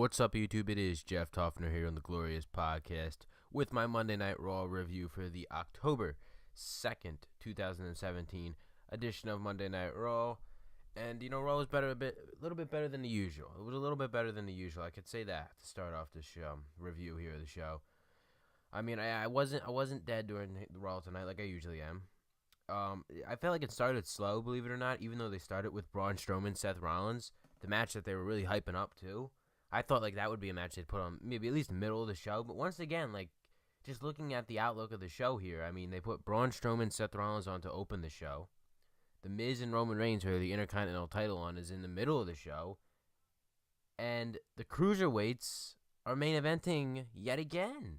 What's up, YouTube? It is Jeff Toffner here on the Glorious Podcast with my Monday Night Raw review for the October 2nd, 2017 edition of Monday Night Raw. And, Raw was a little bit better than the usual. It was a little bit better than the usual. I could say that to start off this review here of the show. I mean, I wasn't dead during the Raw tonight like I usually am. I felt like it started slow, believe it or not, even though they started with Braun Strowman, Seth Rollins, the match that they were really hyping up to. I thought like that would be a match they'd put on maybe at least the middle of the show. But once again, like just looking at the outlook of the show here, I mean, they put Braun Strowman, Seth Rollins on to open the show. The Miz and Roman Reigns, who are the Intercontinental title on, is in the middle of the show. And the Cruiserweights are main eventing yet again.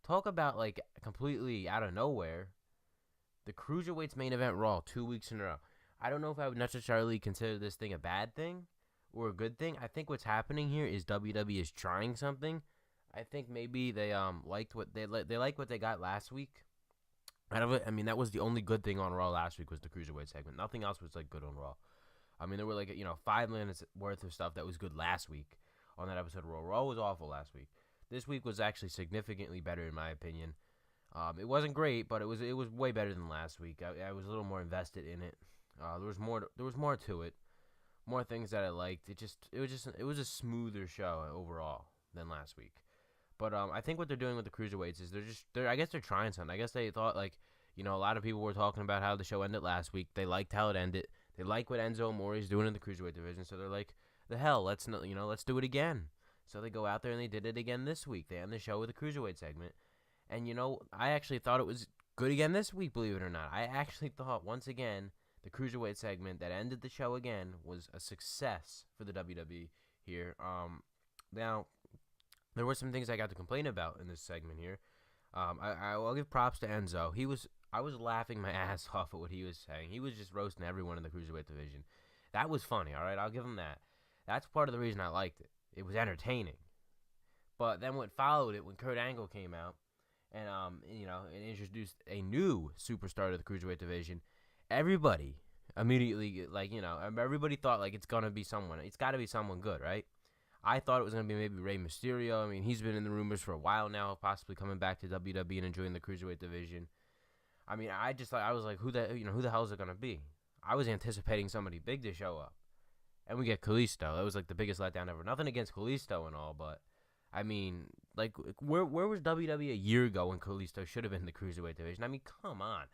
Talk about like completely out of nowhere. The Cruiserweights main event Raw 2 weeks in a row. I don't know if I would necessarily consider this thing a bad thing or a good thing. I think what's happening here is WWE is trying something. I think maybe they liked what they like what they got last week. Out of it, I mean that was the only good thing on Raw last week was the Cruiserweight segment. Nothing else was like good on Raw. I mean there were like 5 minutes worth of stuff that was good last week on that episode of Raw. Raw was awful last week. This week was actually significantly better in my opinion. It wasn't great, but it was way better than last week. I was a little more invested in it. There was more to it. More things that I liked. It was a smoother show overall than last week. But I think what they're doing with the Cruiserweights is I guess they're trying something. I guess they thought a lot of people were talking about how the show ended last week. They liked how it ended. They like what Enzo Amore is doing in the Cruiserweight division. So they're like, the hell, let's do it again. So they go out there and they did it again this week. They end the show with a Cruiserweight segment. And I actually thought it was good again this week, believe it or not. I actually thought once again the Cruiserweight segment that ended the show again was a success for the WWE here. Now, there were some things I got to complain about in this segment here. I'll give props to Enzo. I was laughing my ass off at what he was saying. He was just roasting everyone in the Cruiserweight division. That was funny, all right? I'll give him that. That's part of the reason I liked it. It was entertaining. But then what followed it when Kurt Angle came out and and introduced a new superstar to the Cruiserweight division, everybody immediately, everybody thought, it's going to be someone. It's got to be someone good, right? I thought it was going to be maybe Rey Mysterio. I mean, he's been in the rumors for a while now, possibly coming back to WWE and enjoying the Cruiserweight division. I mean, I was like, who the hell is it going to be? I was anticipating somebody big to show up. And we get Kalisto. That was, the biggest letdown ever. Nothing against Kalisto and all, but, I mean, where was WWE a year ago when Kalisto should have been in the Cruiserweight division? I mean, come on.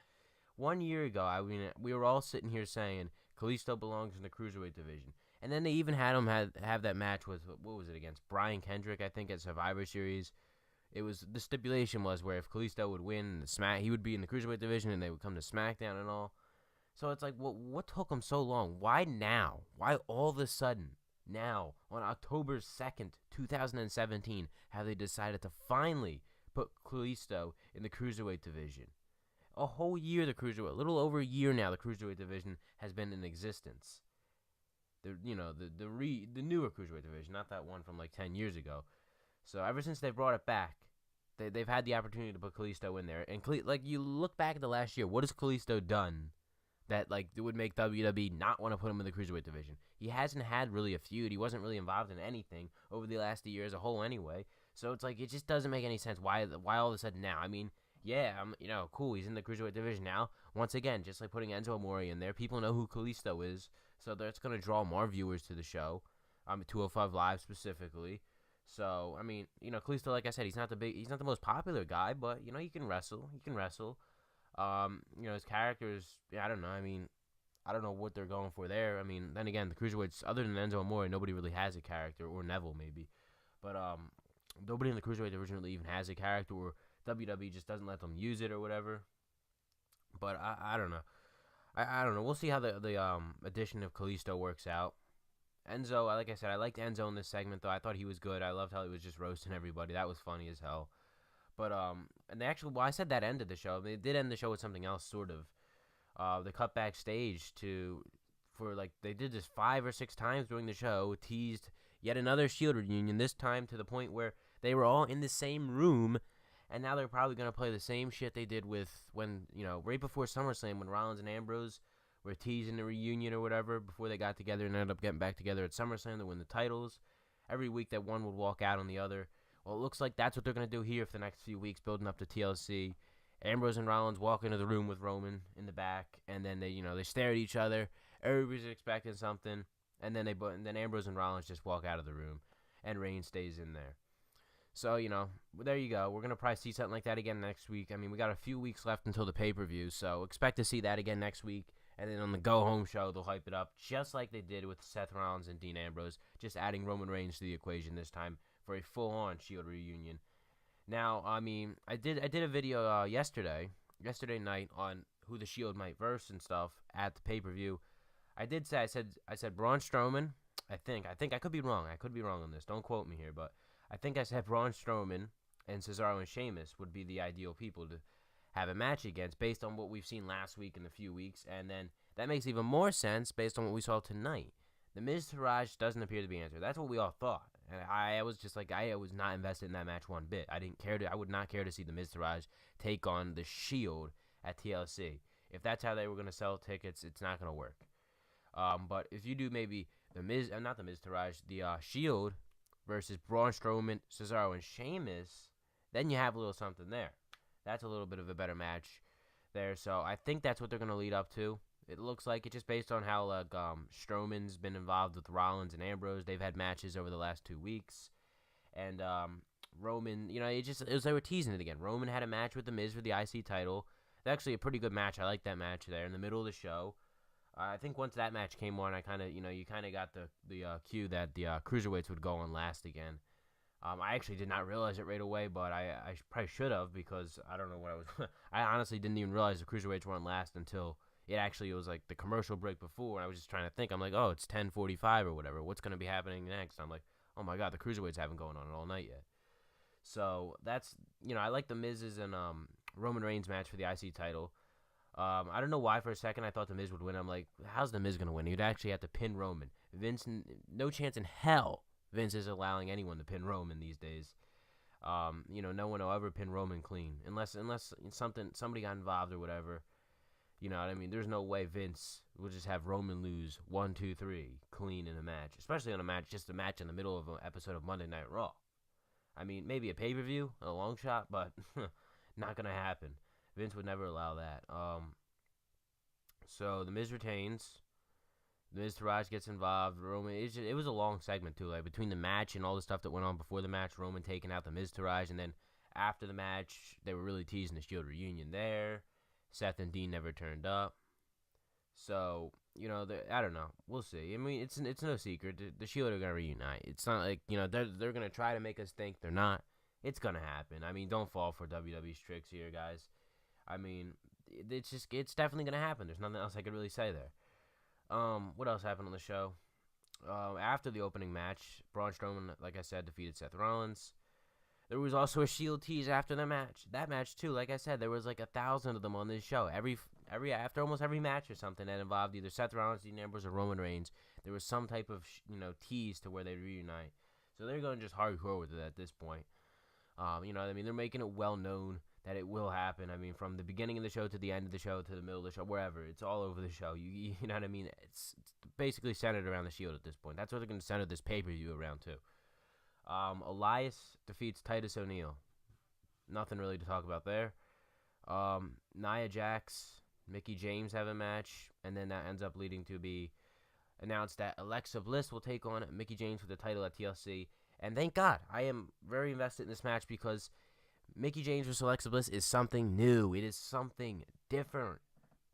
1 year ago, I mean, we were all sitting here saying Kalisto belongs in the Cruiserweight division. And then they even had him have that match with, what was it, against Brian Kendrick, I think, at Survivor Series. The stipulation was where if Kalisto would win, he would be in the Cruiserweight division and they would come to SmackDown and all. So it's like, what took them so long? Why now? Why all of a sudden, now, on October 2nd, 2017, have they decided to finally put Kalisto in the Cruiserweight division? A whole year, a little over a year now, the Cruiserweight division has been in existence. The newer Cruiserweight division, not that one from 10 years ago. So ever since they brought it back, they've had the opportunity to put Kalisto in there. And you look back at the last year, what has Kalisto done that it would make WWE not want to put him in the Cruiserweight division? He hasn't had really a feud. He wasn't really involved in anything over the last year as a whole anyway. So it's it just doesn't make any sense. Why all of a sudden now? I mean, yeah, cool. He's in the Cruiserweight division now. Once again, just like putting Enzo Amore in there, people know who Kalisto is, so that's going to draw more viewers to the show. 205 Live specifically. So I mean, Kalisto, like I said, he's not the most popular guy, but he can wrestle. His characters, I don't know. I mean, I don't know what they're going for there. I mean, then again, the Cruiserweights, other than Enzo Amore, nobody really has a character, or Neville maybe, but nobody in the Cruiserweight division really even has a character, or WWE just doesn't let them use it or whatever. But I don't know. I don't know. We'll see how the addition of Kalisto works out. Enzo, like I said, I liked Enzo in this segment, though. I thought he was good. I loved how he was just roasting everybody. That was funny as hell. But, and I said that ended the show. They did end the show with something else, sort of. They cut backstage they did this 5 or 6 times during the show, teased yet another Shield reunion, this time to the point where they were all in the same room, and now they're probably going to play the same shit they did right before SummerSlam when Rollins and Ambrose were teasing the reunion or whatever before they got together and ended up getting back together at SummerSlam to win the titles. every week that one would walk out on the other. Well, it looks like that's what they're going to do here for the next few weeks, building up to TLC. Ambrose and Rollins walk into the room with Roman in the back, and then they stare at each other. Everybody's expecting something, and then Ambrose and Rollins just walk out of the room, and Reigns stays in there. So, there you go. We're going to probably see something like that again next week. I mean, we got a few weeks left until the pay-per-view, so expect to see that again next week. And then on the go-home show, they'll hype it up just like they did with Seth Rollins and Dean Ambrose, just adding Roman Reigns to the equation this time for a full-on Shield reunion. Now, I mean, I did a video yesterday night on who the Shield might verse and stuff at the pay-per-view. I said Braun Strowman. I think I could be wrong. I could be wrong on this. Don't quote me here, but I think I said Braun Strowman and Cesaro and Sheamus would be the ideal people to have a match against based on what we've seen last week and a few weeks, and then that makes even more sense based on what we saw tonight. The Miz Taraj doesn't appear to be answered. That's what we all thought, and I was just like, I was not invested in that match one bit. I would not care to see the Miz Taraj take on the Shield at TLC. If that's how they were going to sell tickets, it's not going to work. But if you do maybe not the Miz Taraj, the Shield versus Braun Strowman, Cesaro, and Sheamus, then you have a little something there. That's a little bit of a better match there. So I think that's what they're going to lead up to. It looks like it just based on how Strowman's been involved with Rollins and Ambrose. They've had matches over the last 2 weeks. And Roman, it was they were teasing it again. Roman had a match with The Miz for the IC title. It's actually a pretty good match. I like that match there in the middle of the show. I think once that match came on, I kind of, you kind of got the cue that the Cruiserweights would go on last again. I actually did not realize it right away, but I probably should have because I don't know what I was. I honestly didn't even realize the Cruiserweights were on last until it was like the commercial break before. And I was just trying to think. I'm like, oh, it's 10:45 or whatever. What's going to be happening next? I'm like, oh my God, the Cruiserweights haven't going on all night yet. So that's, I like the Miz's and Roman Reigns match for the IC title. I don't know why for a second I thought The Miz would win. I'm like, how's The Miz going to win? He'd actually have to pin Roman. Vince, no chance in hell Vince is allowing anyone to pin Roman these days. No one will ever pin Roman clean. Unless somebody got involved or whatever. You know what I mean? There's no way Vince will just have Roman lose 1, 2, 3 clean in a match. Especially on just a match in the middle of an episode of Monday Night Raw. I mean, maybe a pay-per-view, a long shot, but not going to happen. Vince would never allow that. So The Miz retains. The Miz Taraj gets involved. Roman. It was a long segment too. Like between the match and all the stuff that went on before the match, Roman taking out the Miz Taraj, and then after the match, they were really teasing the Shield reunion there. Seth and Dean never turned up. So I don't know. We'll see. I mean, it's no secret. The Shield are gonna reunite. It's not like they're gonna try to make us think they're not. It's gonna happen. I mean, don't fall for WWE's tricks here, guys. I mean, it's definitely going to happen. There's nothing else I could really say there. What else happened on the show? After the opening match, Braun Strowman, like I said, defeated Seth Rollins. There was also a Shield tease after the match. That match, too, like I said, there was like 1,000 of them on this show. After almost every match or something that involved either Seth Rollins, Dean Ambrose, or Roman Reigns, there was some type of, tease to where they reunite. So they're going just hardcore with it at this point. You know what I mean? They're making it well known that it will happen. I mean, from the beginning of the show to the end of the show to the middle of the show, wherever. It's all over the show. You know what I mean? It's basically centered around the Shield at this point. That's what they're going to center this pay-per-view around, too. Elias defeats Titus O'Neil. Nothing really to talk about there. Nia Jax, Mickie James have a match, and then that ends up leading to be announced that Alexa Bliss will take on Mickie James for the title at TLC. And thank God, I am very invested in this match because Mickie James versus Alexa Bliss is something new. It is something different.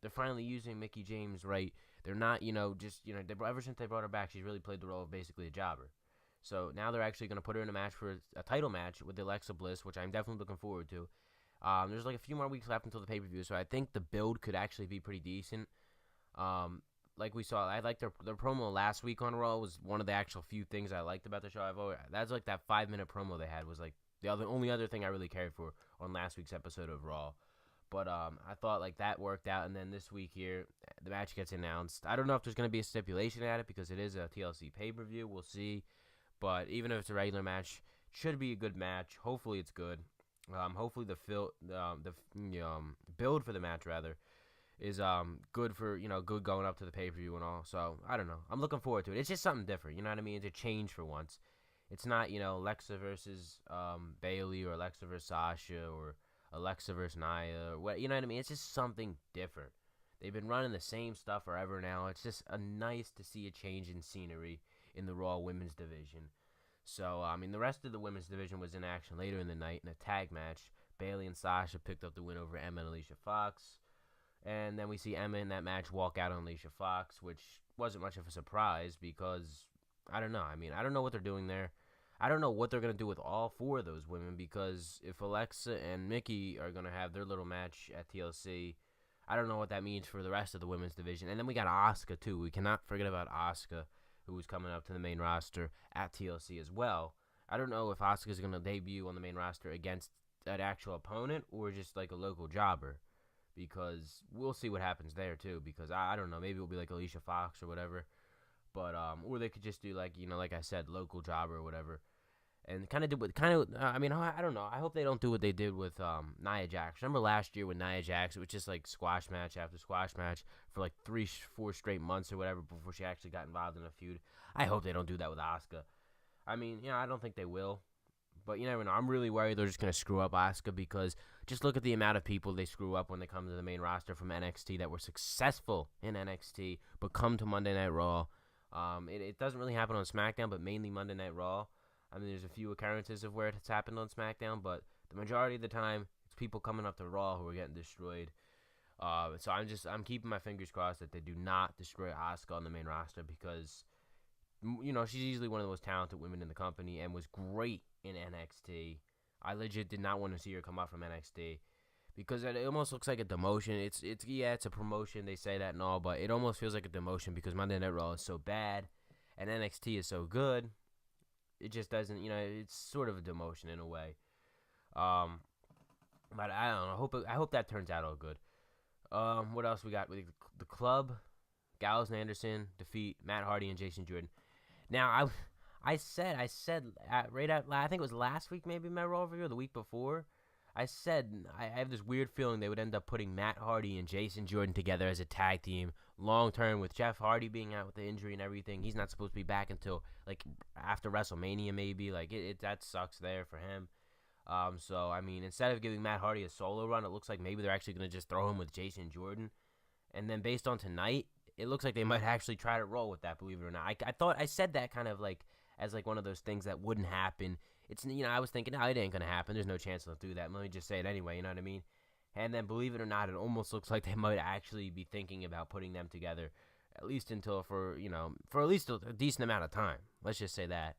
They're finally using Mickie James right. They're not, ever since they brought her back, she's really played the role of basically a jobber. So now they're actually going to put her in a match for a title match with Alexa Bliss, which I'm definitely looking forward to. There's like a few more weeks left until the pay-per-view, so I think the build could actually be pretty decent. Like we saw, I liked their promo last week on Raw was one of the actual few things I liked about the show. That's like that 5-minute promo they had was like the only other thing I really cared for on last week's episode of Raw. But I thought like that worked out, and then this week here, the match gets announced. I don't know if there's going to be a stipulation at it because it is a TLC pay-per-view. We'll see. But even if it's a regular match, it should be a good match. Hopefully it's good. Hopefully the build for the match rather is good for good going up to the pay-per-view and all. So I don't know. I'm looking forward to it. It's just something different. You know what I mean? It's a change for once. It's not, Alexa versus Bayley, or Alexa versus Sasha, or Alexa versus Nia, or what, you know what I mean? It's just something different. They've been running the same stuff forever now. It's just nice to see a change in scenery in the Raw Women's Division. So, the rest of the Women's Division was in action later in the night in a tag match. Bayley and Sasha picked up the win over Emma and Alicia Fox. And then we see Emma in that match walk out on Alicia Fox, which wasn't much of a surprise because, I don't know. I don't know what they're doing there. I don't know what they're going to do with all four of those women, because if Alexa and Mickie are going to have their little match at TLC, I don't know what that means for the rest of the women's division. And then we got Asuka, too. We cannot forget about Asuka, who is coming up to the main roster at TLC as well. I don't know if Asuka is going to debut on the main roster against an actual opponent or just like a local jobber, because we'll see what happens there, too, because I don't know. Maybe it'll be like Alicia Fox or whatever. But or they could just do like I said, local jobber or whatever, and I don't know. I hope they don't do what they did with Nia Jax. Remember last year with Nia Jax, it was just like squash match after squash match for like 3-4 straight months or whatever before she actually got involved in a feud. I hope they don't do that with Asuka. I don't think they will, but you never know. I'm really worried they're just gonna screw up Asuka, because just look at the amount of people they screw up when they come to the main roster from NXT that were successful in NXT but come to Monday Night Raw. It doesn't really happen on SmackDown, but mainly Monday Night Raw. There's a few occurrences of where it's happened on SmackDown, but the majority of the time, it's people coming up to Raw who are getting destroyed. So I'm keeping my fingers crossed that they do not destroy Asuka on the main roster, because, she's easily one of the most talented women in the company and was great in NXT. I legit did not want to see her come up from NXT, because it almost looks like a demotion. It's a promotion, they say that and all, but it almost feels like a demotion because Monday Night Raw is so bad and NXT is so good. It just doesn't, it's sort of a demotion in a way. But I don't know. I hope that turns out all good. What else we got? The Club, Gallows and Anderson defeat Matt Hardy and Jason Jordan. Now, I said right out, I think it was last week, maybe my Raw review, or the week before. I said I have this weird feeling they would end up putting Matt Hardy and Jason Jordan together as a tag team long term, with Jeff Hardy being out with the injury and everything. He's not supposed to be back until like after WrestleMania, maybe. Like that sucks there for him. So instead of giving Matt Hardy a solo run, it looks like maybe they're actually gonna just throw him with Jason Jordan. And then based on tonight, it looks like they might actually try to roll with that. Believe it or not, I said that kind of like as like one of those things that wouldn't happen. It's, I was thinking, no, it ain't going to happen. There's no chance they'll do that. Let me just say it anyway, you know what I mean? And then, believe it or not, it almost looks like they might actually be thinking about putting them together, at least for at least a decent amount of time. Let's just say that.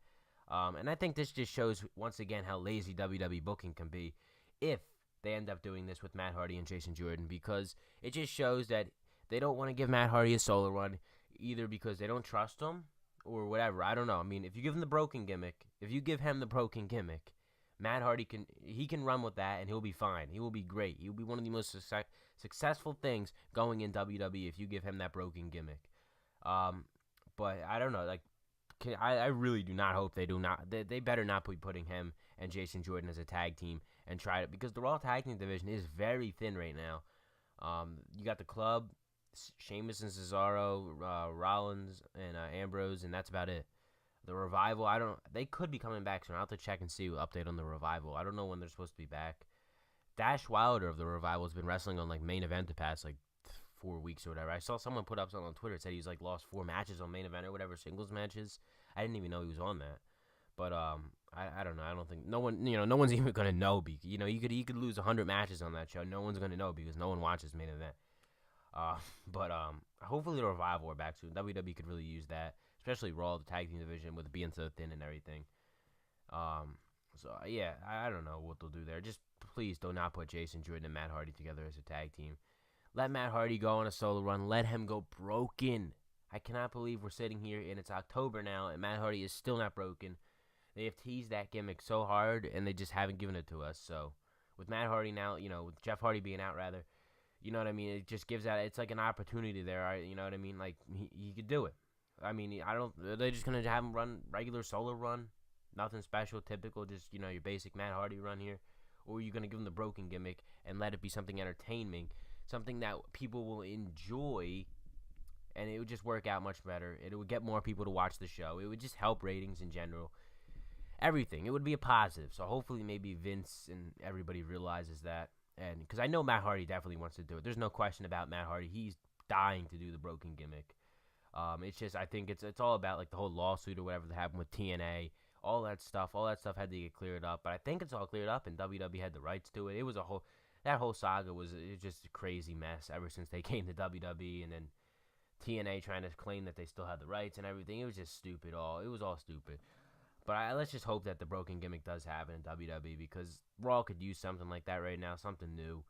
And I think this just shows, once again, how lazy WWE booking can be if they end up doing this with Matt Hardy and Jason Jordan, because it just shows that they don't want to give Matt Hardy a solo run, either because they don't trust him, or whatever. I don't know. If you give him the broken gimmick, Matt Hardy can run with that, and he'll be fine. He will be great. He will be one of the most successful things going in WWE if you give him that broken gimmick. But I don't know. Like, I really do not hope they do not. They better not be putting him and Jason Jordan as a tag team and try it, because the Raw Tag Team division is very thin right now. You got the Club, Sheamus and Cesaro, Rollins and Ambrose, and that's about it. The Revival, they could be coming back soon. I'll have to check and see update on the Revival. I don't know when they're supposed to be back. Dash Wilder of the Revival has been wrestling on like Main Event the past like 4 weeks or whatever. I saw someone put up something on Twitter that said he's like lost 4 matches on Main Event or whatever, singles matches. I didn't even know he was on that. But I don't know. I don't think no one's even gonna know. You could lose 100 matches on that show. No one's gonna know because no one watches Main Event. But hopefully the Revival are back soon. WWE could really use that, especially Raw, the tag team division, with it being so thin and everything. So yeah, I don't know what they'll do there. Just please do not put Jason Jordan and Matt Hardy together as a tag team. Let Matt Hardy go on a solo run. Let him go broken. I cannot believe we're sitting here and it's October now and Matt Hardy is still not broken. They have teased that gimmick so hard and they just haven't given it to us. So with Matt Hardy now, with Jeff Hardy being out rather, you know what I mean? It just gives that, it's like an opportunity there. You know what I mean? Like he could do it. They're just going to have him run regular solo run. Nothing special, typical, just, your basic Matt Hardy run here. Or are you going to give him the broken gimmick and let it be something entertaining, something that people will enjoy, and it would just work out much better. It would get more people to watch the show. It would just help ratings in general. everything. It would be a positive. So hopefully maybe Vince and everybody realizes that. And because I know Matt Hardy definitely wants to do it. There's no question about Matt Hardy. He's dying to do the broken gimmick. It's just I think it's all about like the whole lawsuit or whatever that happened with TNA. All that stuff had to get cleared up. But I think it's all cleared up, and WWE had the rights to it. It was that whole saga was just a crazy mess ever since they came to WWE, and then TNA trying to claim that they still had the rights and everything. It was just stupid. It was all stupid. But let's just hope that the broken gimmick does happen in WWE, because Raw could use something like that right now, something new.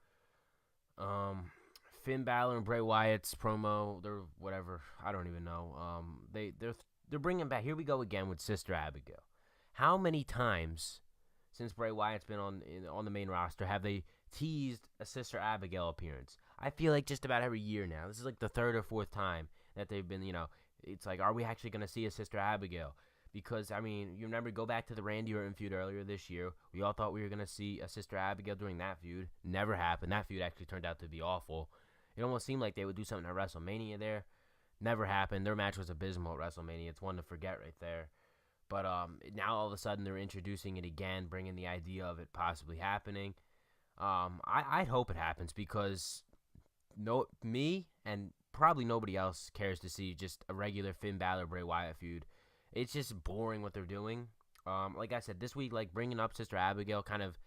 Finn Balor and Bray Wyatt's promo, they're whatever. I don't even know. They're bringing back. Here we go again with Sister Abigail. How many times since Bray Wyatt's been on the main roster have they teased a Sister Abigail appearance? I feel like just about every year now. This is like the third or fourth time that they've been. It's like, are we actually going to see a Sister Abigail? Because, I mean, you remember, go back to the Randy Orton feud earlier this year. We all thought we were going to see a Sister Abigail during that feud. Never happened. That feud actually turned out to be awful. It almost seemed like they would do something at WrestleMania there. Never happened. Their match was abysmal at WrestleMania. It's one to forget right there. But now all of a sudden they're introducing it again, bringing the idea of it possibly happening. I hope it happens, because me and probably nobody else cares to see just a regular Finn Balor Bray Wyatt feud. It's just boring what they're doing. Like I said, this week, like, bringing up Sister Abigail kind of,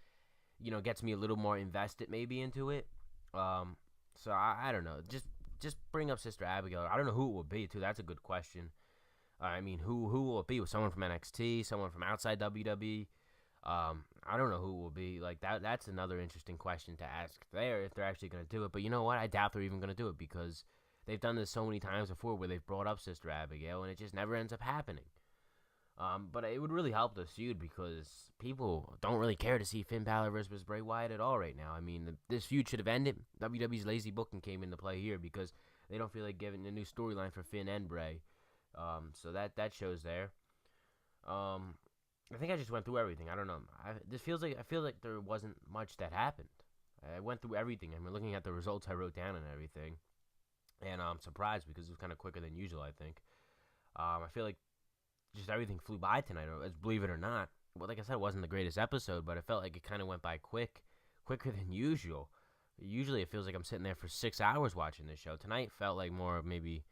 gets me a little more invested maybe into it. So I don't know. Just bring up Sister Abigail. I don't know who it will be, too. That's a good question. I mean, who will it be? With someone from NXT, someone from outside WWE? I don't know who it will be. Like, that's another interesting question to ask there, if they're actually going to do it. But you know what? I doubt they're even going to do it, because they've done this so many times before where they've brought up Sister Abigail, and it just never ends up happening. But it would really help the feud, because people don't really care to see Finn Balor versus Bray Wyatt at all right now. I mean, this feud should have ended. WWE's lazy booking came into play here, because they don't feel like giving a new storyline for Finn and Bray. So that shows there. I think I just went through everything. I don't know. I feel like there wasn't much that happened. I went through everything. I mean, looking at the results I wrote down and everything, and I'm surprised, because it was kind of quicker than usual, I think. I feel like just everything flew by tonight, believe it or not. Well, like I said, it wasn't the greatest episode, but it felt like it kind of went by quicker than usual. Usually it feels like I'm sitting there for 6 hours watching this show. Tonight felt like more of maybe,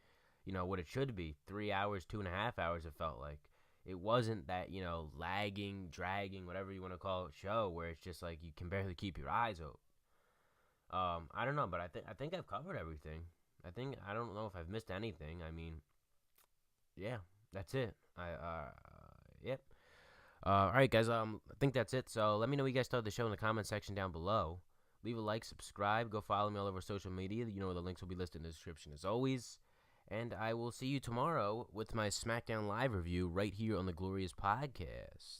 what it should be. 3 hours, 2.5 hours, it felt like. It wasn't that, lagging, dragging, whatever you want to call it, show where it's just like you can barely keep your eyes open. I don't know, but I think I've covered everything. I don't know if I've missed anything. I mean, yeah, that's it. Yep. All right, guys. I think that's it. So let me know what you guys thought of the show in the comment section down below. Leave a like, subscribe, go follow me all over social media. The links will be listed in the description as always. And I will see you tomorrow with my SmackDown Live review right here on the Glorious Podcast.